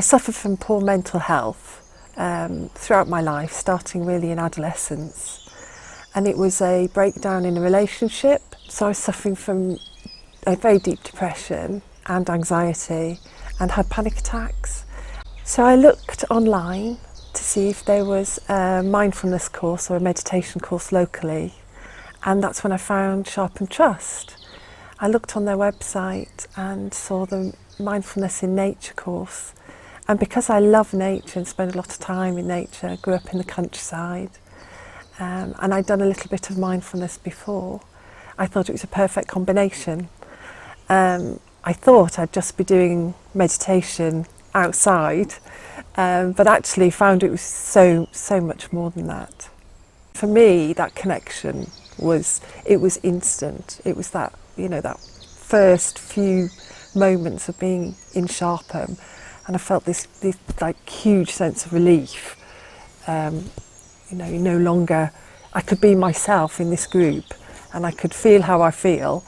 suffered from poor mental health throughout my life, starting really in adolescence. And it was a breakdown in a relationship. So I was suffering from a very deep depression and anxiety and had panic attacks. So I looked online to see if there was a mindfulness course or a meditation course locally. And that's when I found Sharpham Trust. I looked on their website and saw the Mindfulness in Nature course. And because I love nature and spend a lot of time in nature, grew up in the countryside, and I'd done a little bit of mindfulness before, I thought it was a perfect combination. I thought I'd just be doing meditation outside, but actually found it was so much more than that. For me, that connection was instant. It was that, that first few moments of being in Sharpham, and I felt this like huge sense of relief. No longer, I could be myself in this group, and I could feel how I feel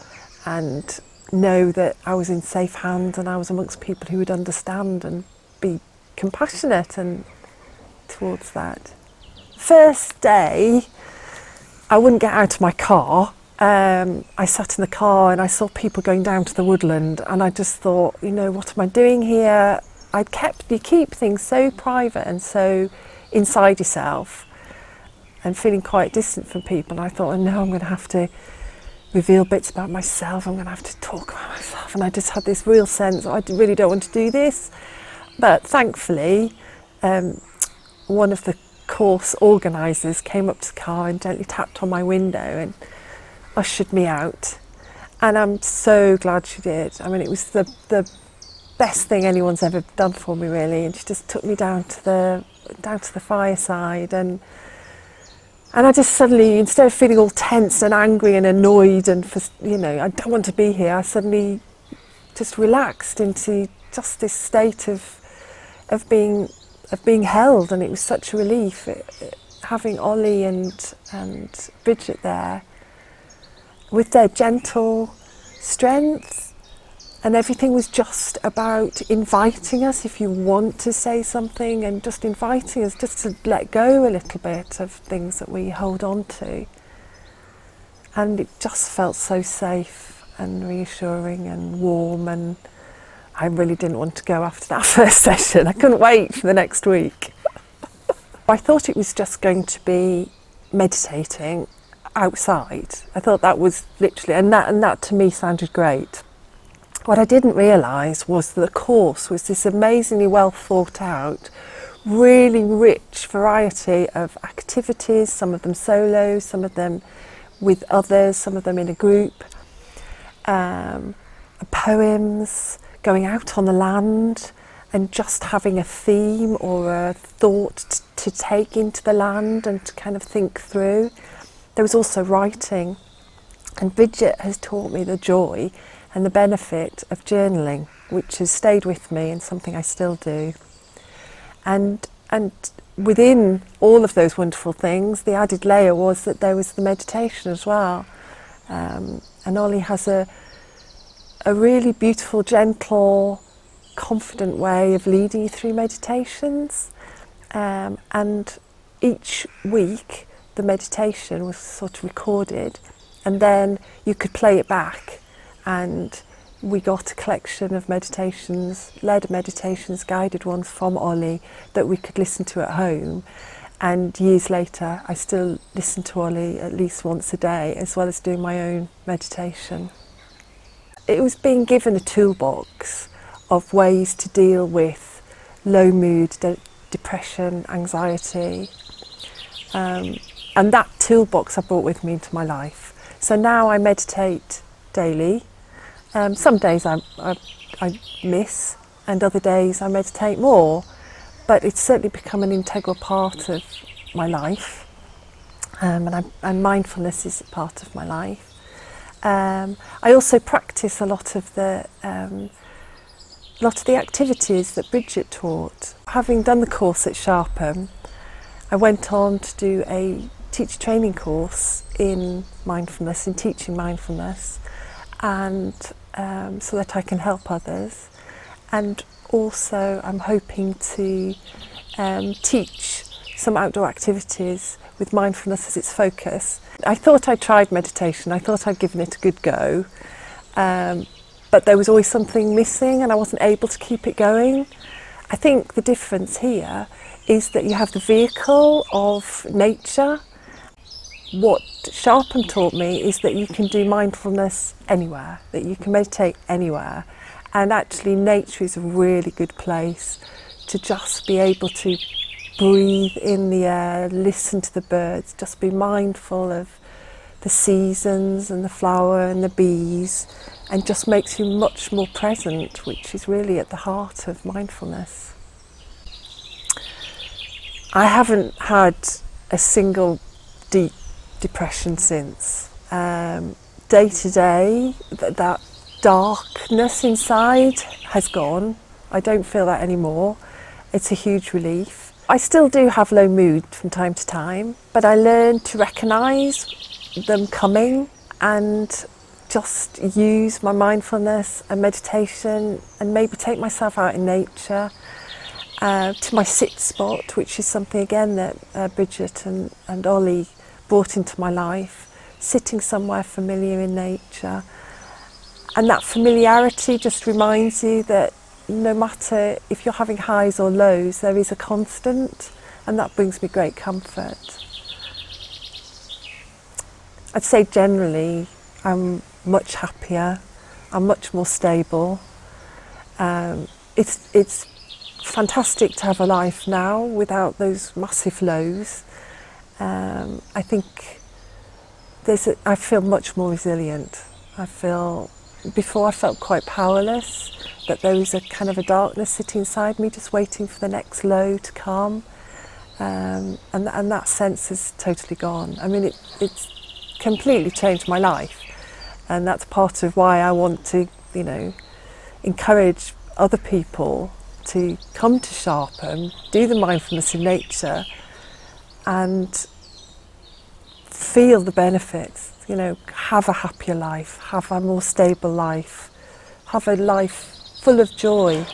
and know that I was in safe hands and I was amongst people who would understand and be compassionate and towards that. First day, I wouldn't get out of my car. I sat in the car and I saw people going down to the woodland, and I just thought, what am I doing here? You keep things so private and so inside yourself and feeling quite distant from people. And I thought, no, I'm going to have to reveal bits about myself. I'm going to have to talk about myself. And I just had this real sense, I really don't want to do this. But thankfully, one of the course organisers came up to the car and gently tapped on my window and ushered me out. And I'm so glad she did. I mean, it was the best thing anyone's ever done for me, really. And she just took me down to the fireside, and I just suddenly, instead of feeling all tense and angry and annoyed and I don't want to be here, I suddenly just relaxed into just this state of being held, and it was such a relief having Ollie and Bridget there with their gentle strength. And everything was just about inviting us, if you want to say something, and just inviting us just to let go a little bit of things that we hold on to. And it just felt so safe and reassuring and warm, and I really didn't want to go after that first session. I couldn't wait for the next week. I thought it was just going to be meditating outside. I thought that was literally, and that to me sounded great. What I didn't realise was that the course was this amazingly well thought out, really rich variety of activities, some of them solo, some of them with others, some of them in a group, poems, going out on the land and just having a theme or a thought to take into the land and to kind of think through. There was also writing, and Bridget has taught me the joy and the benefit of journaling, which has stayed with me and something I still do. And within all of those wonderful things, the added layer was that there was the meditation as well. And Ollie has a really beautiful, gentle, confident way of leading you through meditations. And each week, the meditation was sort of recorded, and then you could play it back. And we got a collection of meditations, led meditations, guided ones from Ollie that we could listen to at home. And years later, I still listen to Ollie at least once a day, as well as doing my own meditation. It was being given a toolbox of ways to deal with low mood, depression, anxiety. And that toolbox I brought with me into my life. So now I meditate daily. Some days I miss, and other days I meditate more, but it's certainly become an integral part of my life, and mindfulness is a part of my life. I also practice a lot of the activities that Bridget taught. Having done the course at Sharpham, I went on to do a teacher training course in mindfulness, in teaching mindfulness, and so that I can help others. and also I'm hoping to teach some outdoor activities with mindfulness as its focus. I thought I tried meditation, I thought I'd given it a good go, but there was always something missing and I wasn't able to keep it going. I think the difference here is that you have the vehicle of nature. What Sharpham taught me is that you can do mindfulness anywhere, that you can meditate anywhere, and actually nature is a really good place to just be able to breathe in the air, listen to the birds, just be mindful of the seasons and the flower and the bees, and just makes you much more present, which is really at the heart of mindfulness. I haven't had a single deep depression since. Day to day, that darkness inside has gone. I don't feel that anymore. It's a huge relief. I still do have low mood from time to time, but I learned to recognise them coming and just use my mindfulness and meditation and maybe take myself out in nature to my sit spot, which is something again that Bridget and Ollie brought into my life, sitting somewhere familiar in nature. And that familiarity just reminds you that no matter if you're having highs or lows, there is a constant, and that brings me great comfort. I'd say generally I'm much happier, I'm much more stable. It's fantastic to have a life now without those massive lows. I think I feel much more resilient. Before I felt quite powerless, that there was a kind of a darkness sitting inside me just waiting for the next low to come, and that sense is totally gone. I mean, it's completely changed my life, and that's part of why I want to, encourage other people to come to Sharpham, do the mindfulness in nature, and feel the benefits. Have a happier life, have a more stable life, have a life full of joy.